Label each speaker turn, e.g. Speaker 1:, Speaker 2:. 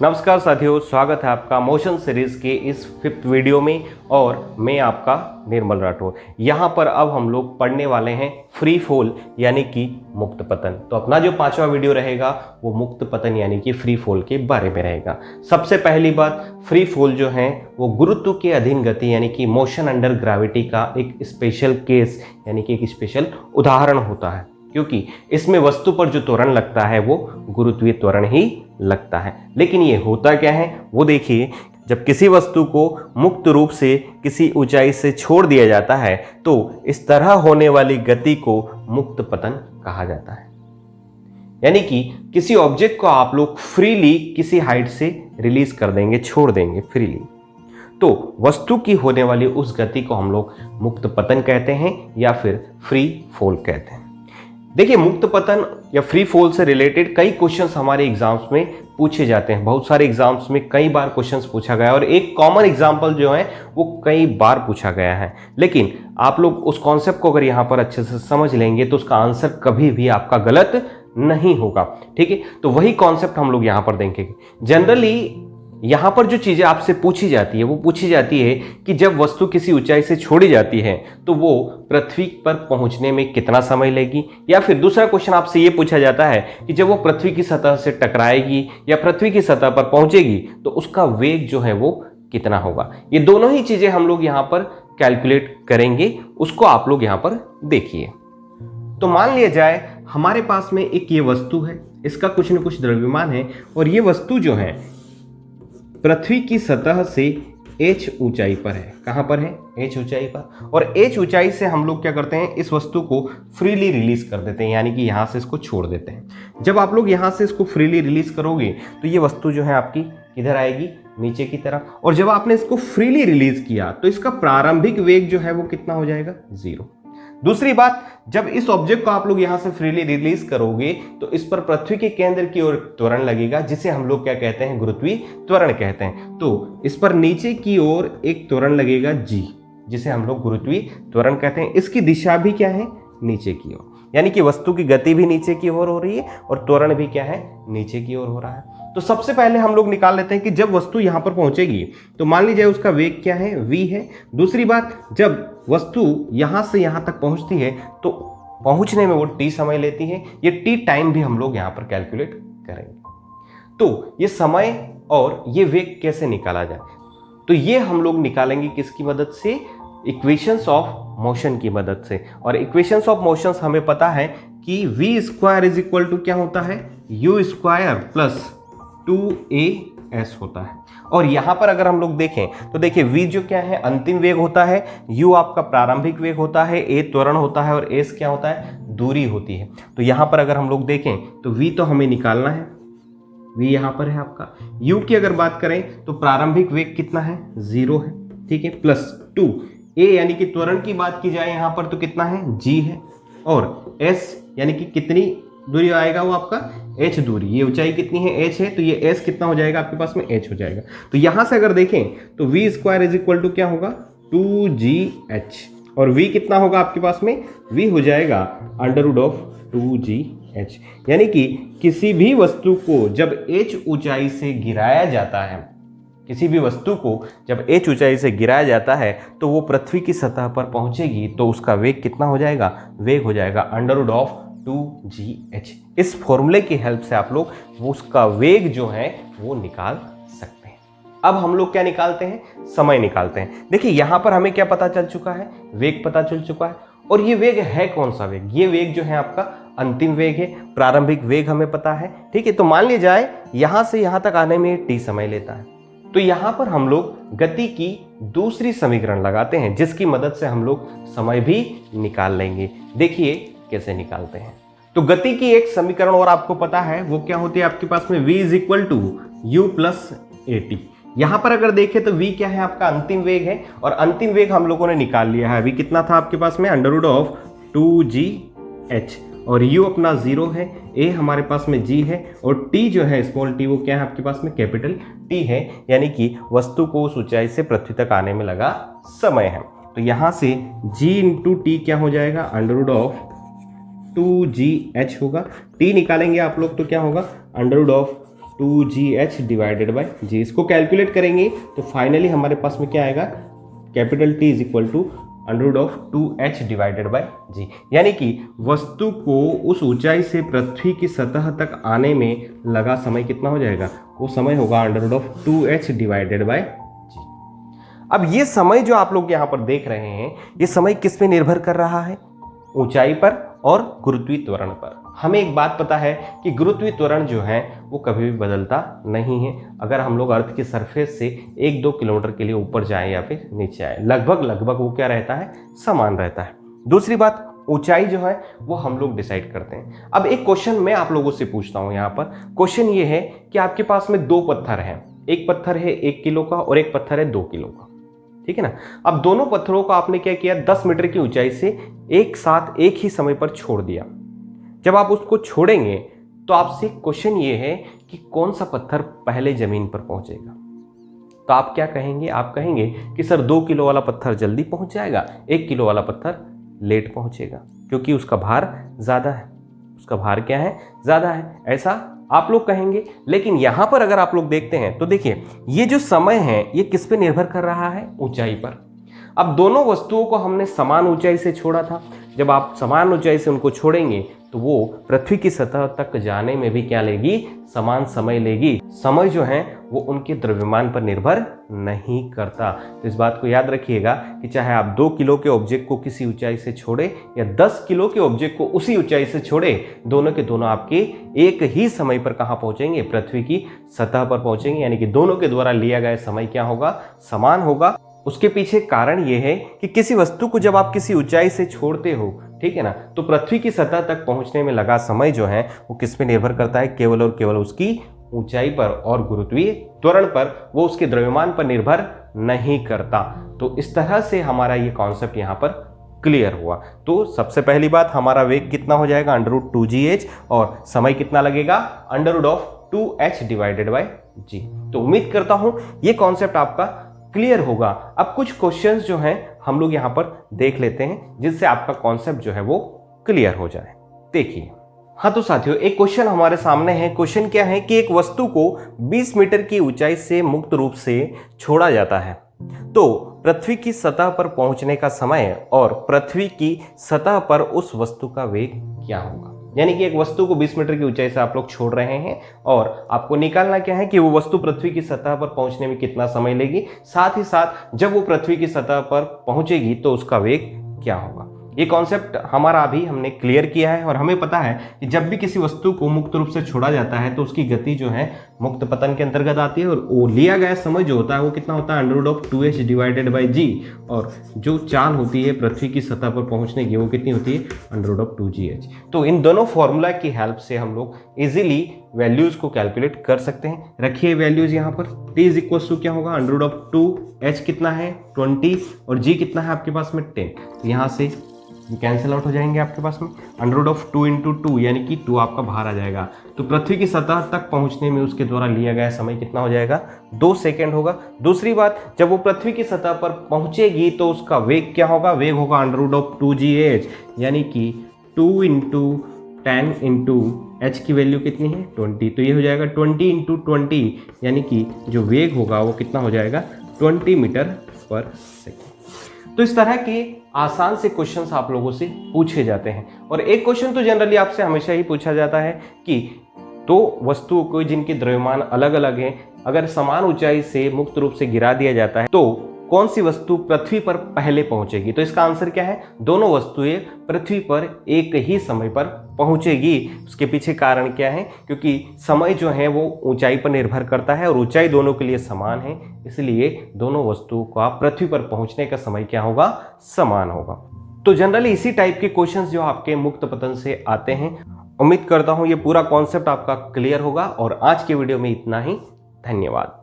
Speaker 1: नमस्कार साथियों, स्वागत है आपका मोशन सीरीज के इस 5th वीडियो में और मैं आपका निर्मल राठौर। यहाँ पर अब हम लोग पढ़ने वाले हैं फ्री फॉल यानी कि मुक्त पतन। तो अपना जो 5वां वीडियो रहेगा वो मुक्त पतन यानी कि फ्री फॉल के बारे में रहेगा। सबसे पहली बात, फ्री फॉल जो है वो गुरुत्व के अधीन गति यानी कि मोशन अंडर ग्रेविटी का एक स्पेशल केस यानी कि एक स्पेशल उदाहरण होता है, क्योंकि इसमें वस्तु पर जो त्वरण लगता है वो गुरुत्वीय त्वरण ही लगता है। लेकिन ये होता क्या है वो देखिए, जब किसी वस्तु को मुक्त रूप से किसी ऊंचाई से छोड़ दिया जाता है तो इस तरह होने वाली गति को मुक्त पतन कहा जाता है। यानी कि किसी ऑब्जेक्ट को आप लोग फ्रीली किसी हाइट से रिलीज कर देंगे, छोड़ देंगे फ्रीली, तो वस्तु की होने वाली उस गति को हम लोग मुक्त पतन कहते हैं या फिर फ्री फॉल कहते हैं। देखिए, मुक्त पतन या फ्री फॉल से रिलेटेड कई क्वेश्चंस हमारे एग्जाम्स में पूछे जाते हैं। बहुत सारे एग्जाम्स में कई बार क्वेश्चंस पूछा गया है और एक कॉमन एग्जाम्पल जो है वो कई बार पूछा गया है। लेकिन आप लोग उस कॉन्सेप्ट को अगर यहाँ पर अच्छे से समझ लेंगे तो उसका आंसर कभी भी आपका गलत नहीं होगा। ठीक है, तो वही कॉन्सेप्ट हम लोग यहाँ पर देखेंगे। जनरली यहाँ पर जो चीजें आपसे पूछी जाती है वो पूछी जाती है कि जब वस्तु किसी ऊंचाई से छोड़ी जाती है तो वो पृथ्वी पर पहुंचने में कितना समय लेगी, या फिर दूसरा क्वेश्चन आपसे ये पूछा जाता है कि जब वो पृथ्वी की सतह से टकराएगी या पृथ्वी की सतह पर पहुंचेगी तो उसका वेग जो है वो कितना होगा। ये दोनों ही चीजें हम लोग यहाँ पर कैलकुलेट करेंगे, उसको आप लोग यहाँ पर देखिए। तो मान लिया जाए हमारे पास में एक ये वस्तु है, इसका कुछ न कुछ द्रव्यमान है और ये वस्तु जो है पृथ्वी की सतह से h ऊंचाई पर है। कहां पर है? h ऊंचाई पर। और h ऊंचाई से हम लोग क्या करते हैं, इस वस्तु को फ्रीली रिलीज कर देते हैं, यानी कि यहां से इसको छोड़ देते हैं। जब आप लोग यहां से इसको फ्रीली रिलीज करोगे तो ये वस्तु जो है आपकी किधर आएगी? नीचे की तरफ। और जब आपने इसको फ्रीली रिलीज किया तो इसका प्रारंभिक वेग जो है वो कितना हो जाएगा? 0। दूसरी बात, जब इस ऑब्जेक्ट को आप लोग यहां से फ्रीली रिलीज करोगे तो इस पर पृथ्वी के केंद्र की ओर त्वरण लगेगा, जिसे हम लोग क्या कहते हैं? गुरुत्वीय त्वरण कहते हैं। तो इस पर नीचे की ओर एक त्वरण लगेगा g, जिसे हम लोग गुरुत्वीय त्वरण कहते हैं। इसकी दिशा भी क्या है? नीचे की ओर, यानी कि वस्तु की गति भी नीचे की ओर हो रही है और त्वरण भी क्या है? नीचे की ओर हो रहा है। तो सबसे पहले हम लोग निकाल लेते हैं कि जब वस्तु यहां पर पहुंचेगी तो मान लीजिए उसका वेग क्या है? v है। दूसरी बात, जब वस्तु यहां से यहां तक पहुंचती है तो पहुंचने में वो t समय लेती है। ये t टाइम भी हम लोग यहां पर कैलकुलेट करेंगे। तो ये समय और ये वेग कैसे निकाला जाए, तो ये हम लोग निकालेंगे किसकी मदद से? इक्वेशंस ऑफ मोशन की मदद से। और इक्वेशंस ऑफ मोशंस हमें पता है कि v square is equal to क्या होता है? u स्क्वायर प्लस 2as होता है। और यहां पर अगर हम लोग देखें तो देखिए, v जो क्या है? अंतिम वेग होता है, u आपका प्रारंभिक वेग होता है, a त्वरण होता है और s क्या होता है? दूरी होती है। तो यहां पर अगर हम लोग देखें तो v तो हमें निकालना है, v यहां पर है आपका। u की अगर बात करें तो प्रारंभिक वेग कितना है? 0 है, ठीक है, प्लस 2। a यानी कि त्वरण की बात की जाए यहां पर तो कितना है? g है। और s यानी कि कितनी दूरी आएगा? वो आपका h दूरी। ये ऊंचाई कितनी है? h है, तो ये s कितना हो जाएगा आपके पास में? h हो जाएगा। तो यहां से अगर देखें तो v square is equal to क्या होगा? 2gh। और v कितना होगा आपके पास में? v हो जाएगा अंडर रूट ऑफ 2gh। यानी कि किसी भी वस्तु को जब h ऊंचाई से गिराया जाता है, किसी भी वस्तु को जब h ऊंचाई से गिराया जाता है तो वो पृथ्वी की सतह पर पहुंचेगी तो उसका वेग कितना हो जाएगा? वेग हो जाएगा अंडर रूट ऑफ 2gh। इस फॉर्मूले की हेल्प से आप लोग वो उसका वेग जो है वो निकाल सकते हैं। अब हम लोग क्या निकालते हैं? समय निकालते हैं। देखिए, यहां पर हमें क्या पता चल चुका है? वेग पता चल चुका है। और ये वेग है कौन सा वेग? ये वेग जो है आपका अंतिम वेग है, प्रारंभिक वेग हमें पता है, ठीक है। तो मान लिया जाए यहां से यहां तक आने में t समय लेता है, तो यहां पर हम लोग गति की दूसरी समीकरण लगाते हैं जिसकी मदद से हम लोग समय भी निकाल लेंगे। देखिए कैसे निकालते हैं। तो गति की एक समीकरण और आपको पता है, वो क्या होती है आपके पास में? v is equal to u plus at। यहां पर अगर देखें तो v क्या है? आपका अंतिम वेग है और अंतिम वेग हम लोगों ने निकाल लिया है। v कितना था आपके पास में? Under root of 2gh। और u अपना 0 है, a हमारे पास में g है और t जो है स्मॉल t वो क्या है आपके पास में? कैपिटल T है। यानी कि वस्तु को उस ऊंचाई से पृथ्वी तक आने में लगा समय है। तो यहां से g इंटू टी क्या हो जाएगा? अंडर रूट ऑफ 2gh होगा। t निकालेंगे आप लोग तो क्या होगा? Under root of 2gh divided by G. इसको कैलकुलेट करेंगे तो फाइनली हमारे पास में क्या आएगा, capital T is equal to √2h divided by G. यानी कि वस्तु को उस ऊंचाई से पृथ्वी की सतह तक आने में लगा समय कितना हो जाएगा, वो समय होगा √2h डिवाइडेड बाय जी। अब ये समय जो आप लोग यहाँ पर देख रहे हैं, ये समय किस पे निर्भर कर रहा है, ऊंचाई पर और गुरुत्वीय त्वरण पर। हमें एक बात पता है कि गुरुत्वीय त्वरण जो है वो कभी भी बदलता नहीं है। अगर हम लोग अर्थ की सरफेस से 1-2 किलोमीटर के लिए ऊपर जाएं या फिर नीचे आए, लगभग वो क्या रहता है, समान रहता है। दूसरी बात, ऊंचाई जो है वो हम लोग डिसाइड करते हैं। अब एक क्वेश्चन मैं आप लोगों से पूछता हूं, यहाँ पर क्वेश्चन ये है कि आपके पास में 2 पत्थर हैं, एक पत्थर है 1 किलो का और एक पत्थर है 2 किलो का, ठीक है ना। अब दोनों पत्थरों को आपने क्या किया, 10 मीटर की ऊंचाई से एक साथ एक ही समय पर छोड़ दिया। जब आप उसको छोड़ेंगे तो आपसे क्वेश्चन ये है कि कौन सा पत्थर पहले जमीन पर पहुंचेगा। तो आप क्या कहेंगे, आप कहेंगे कि सर 2 किलो वाला पत्थर जल्दी पहुंच जाएगा, 1 किलो वाला पत्थर लेट पहुंचेगा, क्योंकि उसका भार ज़्यादा है। उसका भार क्या है, ज़्यादा है, ऐसा आप लोग कहेंगे। लेकिन यहाँ पर अगर आप लोग देखते हैं तो देखिए, ये जो समय है ये किस पे निर्भर कर रहा है, ऊंचाई पर। अब दोनों वस्तुओं को हमने समान ऊंचाई से छोड़ा था। जब आप समान ऊंचाई से उनको छोड़ेंगे तो वो पृथ्वी की सतह तक जाने में भी क्या लेगी, समान समय लेगी। समय जो है वो उनके द्रव्यमान पर निर्भर नहीं करता। तो इस बात को याद रखिएगा कि चाहे आप 2 किलो के ऑब्जेक्ट को किसी ऊंचाई से छोड़े या 10 किलो के ऑब्जेक्ट को उसी ऊंचाई से छोड़े, दोनों के दोनों आपके एक ही समय पर कहाँ पहुंचेंगे, पृथ्वी की सतह पर पहुंचेंगे। यानी कि दोनों के द्वारा लिया गया समय क्या होगा, समान होगा। उसके पीछे कारण यह है कि किसी वस्तु को जब आप किसी ऊंचाई से छोड़ते हो, ठीक है ना, तो पृथ्वी की सतह तक पहुंचने में लगा समय जो है वो किस पे निर्भर करता है, केवल और केवल उसकी ऊंचाई पर और गुरुत्वीय त्वरण पर, वो उसके द्रव्यमान पर निर्भर नहीं करता। तो इस तरह से हमारा ये कॉन्सेप्ट यहाँ पर क्लियर हुआ। तो सबसे पहली बात, हमारा वेग कितना हो जाएगा, √2gh, और समय कितना लगेगा, √2h डिवाइडेड बाय जी। तो उम्मीद करता हूं ये कॉन्सेप्ट आपका क्लियर होगा। अब कुछ क्वेश्चंस जो हैं हम लोग यहाँ पर देख लेते हैं, जिससे आपका कॉन्सेप्ट जो है वो क्लियर हो जाए। देखिए, हाँ तो साथियों, एक क्वेश्चन हमारे सामने है। क्वेश्चन क्या है कि एक वस्तु को 20 मीटर की ऊंचाई से मुक्त रूप से छोड़ा जाता है, तो पृथ्वी की सतह पर पहुंचने का समय और पृथ्वी की सतह पर उस वस्तु का वेग क्या होगा। यानी कि एक वस्तु को 20 मीटर की ऊंचाई से आप लोग छोड़ रहे हैं और आपको निकालना क्या है कि वो वस्तु पृथ्वी की सतह पर पहुंचने में कितना समय लेगी, साथ ही साथ जब वो पृथ्वी की सतह पर पहुंचेगी तो उसका वेग क्या होगा। ये कॉन्सेप्ट हमारा अभी हमने क्लियर किया है और हमें पता है कि जब भी किसी वस्तु को मुक्त रूप से छोड़ा जाता है तो उसकी गति जो है मुक्त पतन के अंतर्गत आती है, और वो लिया गया समय जो होता है वो कितना होता है, √2h डिवाइडेड बाय जी, और जो चाल होती है पृथ्वी की सतह पर पहुंचने की वो कितनी होती है, √2gh। तो इन दोनों फॉर्मूला की हेल्प से हम लोग इजीली वैल्यूज को कैलकुलेट कर सकते हैं। रखिए वैल्यूज यहाँ पर, t इज इक्वल टू क्या होगा, √2h कितना है 20 और g कितना है आपके पास में 10। तो यहाँ से कैंसिल आउट हो जाएंगे आपके पास में, √2 × 2 यानी कि 2 आपका बाहर आ जाएगा। तो पृथ्वी की सतह तक पहुंचने में उसके द्वारा लिया गया समय कितना हो जाएगा, 2 सेकेंड होगा। दूसरी बात, जब वो पृथ्वी की सतह पर पहुंचेगी तो उसका वेग क्या होगा, वेग होगा √2gh, यानी कि 2 × 10 × h की वैल्यू कितनी है 20। तो ये हो जाएगा 20 × 20, यानी कि जो वेग होगा वो कितना हो जाएगा 20 मीटर पर सेकेंड। तो इस तरह के आसान से क्वेश्चंस आप लोगों से पूछे जाते हैं। और एक क्वेश्चन तो जनरली आपसे हमेशा ही पूछा जाता है कि दो वस्तुओं को जिनके द्रव्यमान अलग अलग हैं, अगर समान ऊंचाई से मुक्त रूप से गिरा दिया जाता है तो कौन सी वस्तु पृथ्वी पर पहले पहुंचेगी। तो इसका आंसर क्या है, दोनों वस्तुएं पृथ्वी पर एक ही समय पर पहुंचेगी। उसके पीछे कारण क्या है, क्योंकि समय जो है वो ऊंचाई पर निर्भर करता है और ऊंचाई दोनों के लिए समान है, इसलिए दोनों वस्तुओं का पृथ्वी पर पहुंचने का समय क्या होगा, समान होगा। तो जनरली इसी टाइप के क्वेश्चंस जो आपके मुक्त पतन से आते हैं। उम्मीद करता हूं ये पूरा कॉन्सेप्ट आपका क्लियर होगा और आज के वीडियो में इतना ही। धन्यवाद।